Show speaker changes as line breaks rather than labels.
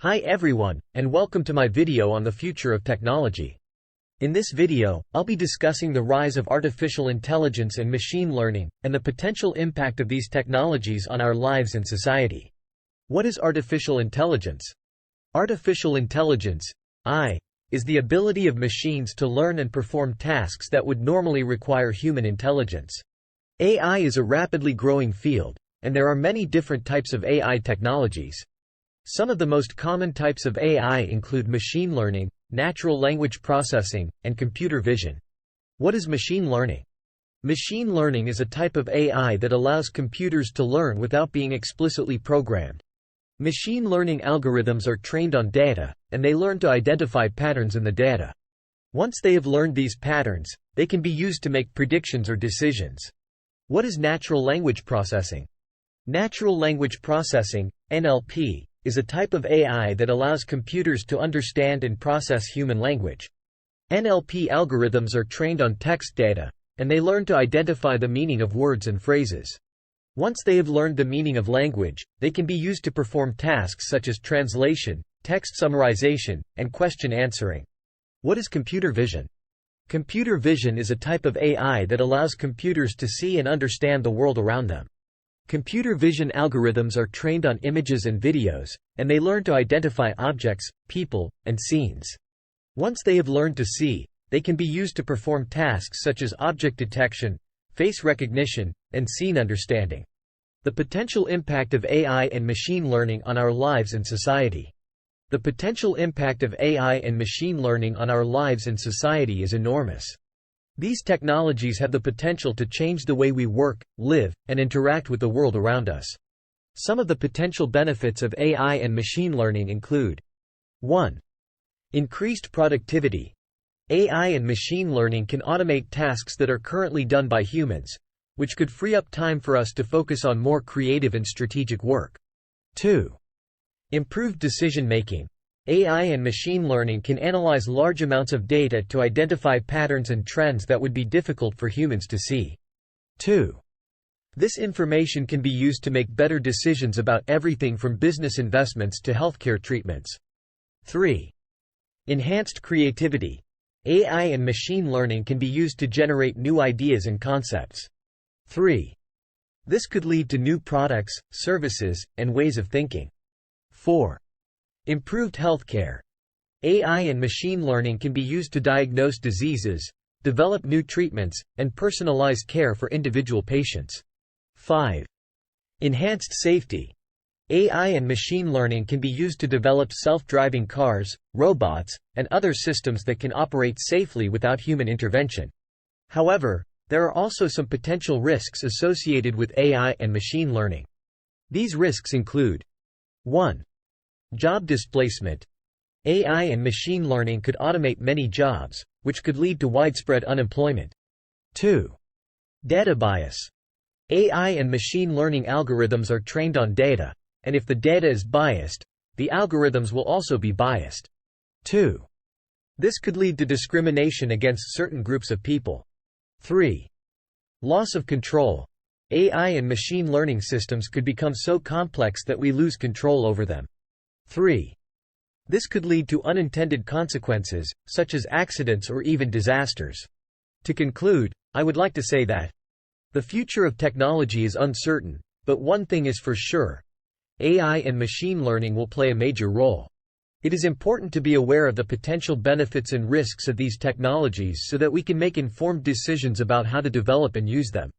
Hi everyone, and welcome to my video on the future of technology. In this video, I'll be discussing the rise of artificial intelligence and machine learning, and the potential impact of these technologies on our lives and society. What is artificial intelligence? Artificial intelligence, AI, is the ability of machines to learn and perform tasks that would normally require human intelligence. AI is a rapidly growing field, and there are many different types of AI technologies. Some of the most common types of AI include machine learning, natural language processing, and computer vision. What is machine learning? Machine learning is a type of AI that allows computers to learn without being explicitly programmed. Machine learning algorithms are trained on data, and they learn to identify patterns in the data. Once they have learned these patterns, they can be used to make predictions or decisions. What is natural language processing? Natural language processing, NLP, is a type of AI that allows computers to understand and process human language. NLP algorithms are trained on text data, and they learn to identify the meaning of words and phrases. Once they have learned the meaning of language, they can be used to perform tasks such as translation, text summarization, and question answering. What is computer vision? Computer vision is a type of AI that allows computers to see and understand the world around them. Computer vision algorithms are trained on images and videos, and they learn to identify objects, people, and scenes. Once they have learned to see, they can be used to perform tasks such as object detection, face recognition, and scene understanding. The potential impact of AI and machine learning on our lives and society. The potential impact of AI and machine learning on our lives and society is enormous. These technologies have the potential to change the way we work, live, and interact with the world around us. Some of the potential benefits of AI and machine learning include 1. Increased productivity. AI and machine learning can automate tasks that are currently done by humans, which could free up time for us to focus on more creative and strategic work. 2. Improved decision-making. AI and machine learning can analyze large amounts of data to identify patterns and trends that would be difficult for humans to see. 2. This information can be used to make better decisions about everything from business investments to healthcare treatments. 3. Enhanced creativity. AI and machine learning can be used to generate new ideas and concepts. 3. This could lead to new products, services, and ways of thinking. 4. Improved healthcare. AI and machine learning can be used to diagnose diseases, develop new treatments, and personalize care for individual patients. 5. Enhanced safety. AI and machine learning can be used to develop self-driving cars, robots, and other systems that can operate safely without human intervention. However, there are also some potential risks associated with AI and machine learning. These risks include 1. Job displacement. AI and machine learning could automate many jobs, which could lead to widespread unemployment. 2. Data bias. AI and machine learning algorithms are trained on data, and if the data is biased, the algorithms will also be biased. 2. This could lead to discrimination against certain groups of people. 3. Loss of control. AI and machine learning systems could become so complex that we lose control over them. 3. This could lead to unintended consequences, such as accidents or even disasters. To conclude, I would like to say that the future of technology is uncertain, but one thing is for sure: AI and machine learning will play a major role. It is important to be aware of the potential benefits and risks of these technologies so that we can make informed decisions about how to develop and use them.